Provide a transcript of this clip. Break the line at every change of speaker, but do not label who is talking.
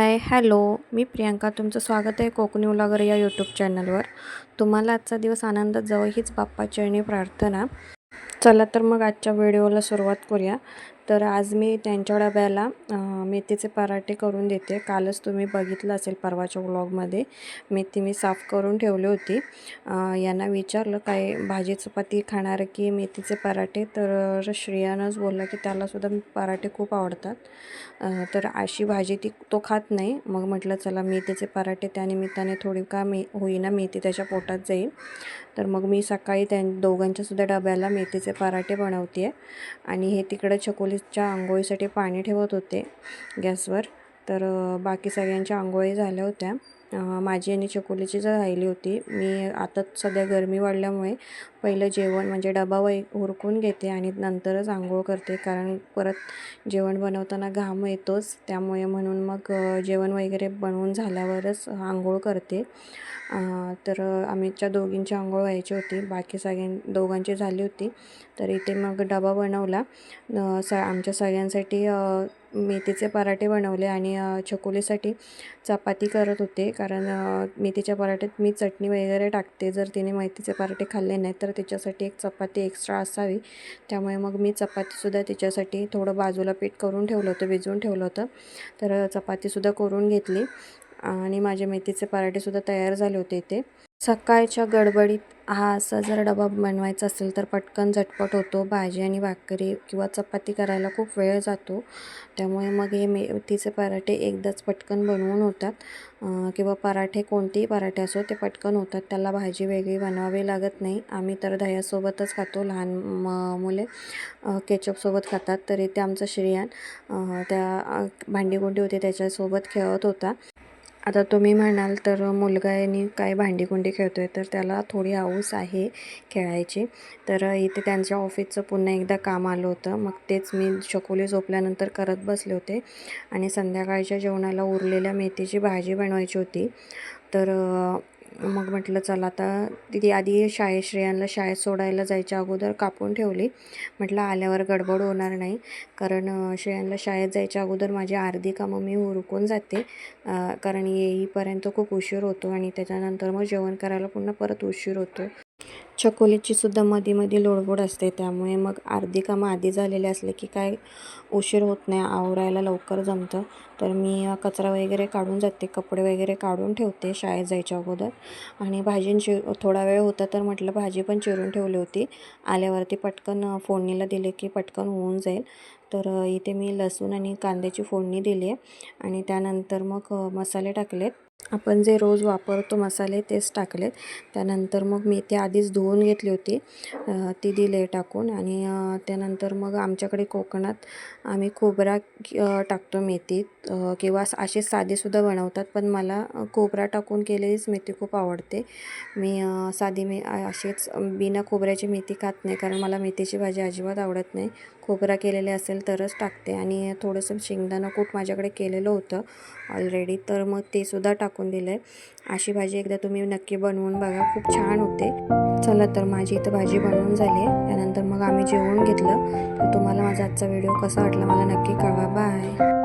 Hi hello, मी प्रियांका. तुमचं स्वागत आहे कोकणी व्लॉगर या यूट्यूब चॅनलवर. तुम्हाला आजचा दिवस आनंदात जावो हीच बाप्पाचरणी प्रार्थना. चला तर मग आजच्या व्हिडिओला सुरुवात करूया. तर आज मी त्यांच्या डब्याला मेथीचे पराठे करून देते. कालच तुम्ही बघितलं असेल परवाच्या व्लॉगमध्ये मेथी मी साफ करून ठेवली होती. यांना विचारलं काय भाजी चपाती खाणार की मेथीचे पराठे, तर श्रेयानंच बोलला की त्यालासुद्धा पराठे खूप आवडतात. तर अशी भाजी तो खात नाही. मग म्हटलं चला मेथीचे पराठे, त्यानिमित्ताने थोडी का होईना मेथी त्याच्या पोटात जाईल. तर मग मी सकाळी दोघांच्यासुद्धा डब्याला मेथीचे पराठे बनवते आहे. आणि हे तिकडं चकोलीच्या आंघोळीसाठी पाणी ठेवत होते गॅसवर. तर बाकी सगळ्यांच्या आंघोळी झाल्या होत्या. माझी आणि चकोलीची राहिली होती. मी आता सध्या गरमी वाढल्यामुळे पहिलं जेवण म्हणजे डबा उरकून घेते आणि नंतरच आंघोळ करते, कारण परत जेवण बनवताना घाम येतोच. त्यामुळे म्हणून मग जेवण वगैरे बनवून झाल्यावरच आंघोळ करते. तर आमच्या दोघींची आंघोळ व्हायची होती, बाकी दोघांची झाली होती. तर इथे मग डबा बनवला. आमच्या सगळ्यांसाठी मेथीचे पराठे बनवले आणि चकोलीसाठी चपाती करत होते, कारण मेथीच्या पराठ्यात मी चटणी वगैरे टाकते. जर तिने मेथीचे पराठे खाल्ले नाही तर तिच्यासाठी एक चपाती एक्स्ट्रा असावी. त्यामुळे मग मी चपातीसुद्धा तिच्यासाठी थोडं बाजूला पीठ करून ठेवलं होतं, भिजवून ठेवलं होतं. तर चपातीसुद्धा करून घेतली आणि माझे मेथीचे पराठेसुद्धा तयार झाले होते इथे. सकाळच्या गडबडीत हा असा जर डबा बनवायचा असेल तर पटकन झटपट होतो. भाजी आणि भाकरी किंवा चपाती करायला खूप वेळ जातो. त्यामुळे मग हे मेथीचे पराठे एकदाच पटकन बनवून होतात. किंवा पराठे, कोणतेही पराठे असो ते पटकन होतात. त्याला भाजी वेगळी बनवावी लागत नाही. आम्ही तर दह्यासोबतच खातो. लहान मुले केचपसोबत खातात. तर इथे आमचा श्रेयान त्या भांडीकुंडी होती त्याच्यासोबत खेळत होता. आता तुम्ही म्हणाल तर मुलगा यांनी काय भांडीकुंडी खेळतो आहे, तर त्याला थोडी हौस आहे खेळायची. तर इथे त्यांच्या ऑफिसचं पुन्हा एकदा काम आलं होतं. मग तेच मी चकोली झोपल्यानंतर करत बसले होते. आणि संध्याकाळच्या जेवणाला उरलेल्या मेथीची भाजी बनवायची होती. तर मग म्हटलं चला आता ती आधी श्रेयांना शाळेत सोडायला जायच्या अगोदर कापून ठेवली. म्हटलं आल्यावर गडबड होणार नाही, कारण श्रेयांना शाळेत जायच्या अगोदर माझी अर्धी कामं मी उरकून जाते. कारण येईपर्यंत खूप उशीर होतो आणि त्याच्यानंतर मग जेवण करायला पुन्हा परत उशीर होतो. चकोलीचीसुद्धा मध्ये लोडगोड असते, त्यामुळे मग अर्धी कामं आधी झालेली असले की काय उशीर होत नाही, आवरायला लवकर जमतं. तर मी कचरा वगैरे काढून जाते, कपडे वगैरे काढून ठेवते शाळेत जायच्या अगोदर. आणि भाजींची थोडा वेळ होता तर म्हटलं भाजी पण चिरून ठेवली होती, आल्यावरती पटकन फोडणीला दिले की पटकन होऊन जाईल. तर इथे मी लसूण आणि कांद्याची फोडणी दिली आहे आणि त्यानंतर मग मसाले टाकलेत. आपण जे रोज वापरतो मसाले तेच टाकलेत. त्यानंतर मग मेथी आधीच धुवून घेतली होती, ती दिले टाकून. आणि त्यानंतर मग आमच्याकडे कोकणात आम्ही खोबरा टाकतो मेथीत, किंवा अशी साधीसुद्धा बनवतात, पण मला खोबरा टाकून केलेलीच मेथी खूप आवडते. मी साधी अशीच बिना खोबऱ्याची मेथी खात नाही, कारण मला मेथीची भाजी अजिबात आवडत नाही. खोबरा केलेले असेल तरच टाकते. आणि थोडंसं शेंगदाणा कूट माझ्याकडे केलेलं होतं ऑलरेडी, तर मग ते सुद्धा टाकून दिलं आहे. अशी भाजी एकदा तुम्ही नक्की बनवून बघा, खूप छान होते. चला तर माझी इथं भाजी बनवून झाली आहे. त्यानंतर मग आम्ही जेवून घेतलं. तर तुम्हाला माझा आजचा व्हिडिओ कसा वाटला मला नक्की कळवा. बाय.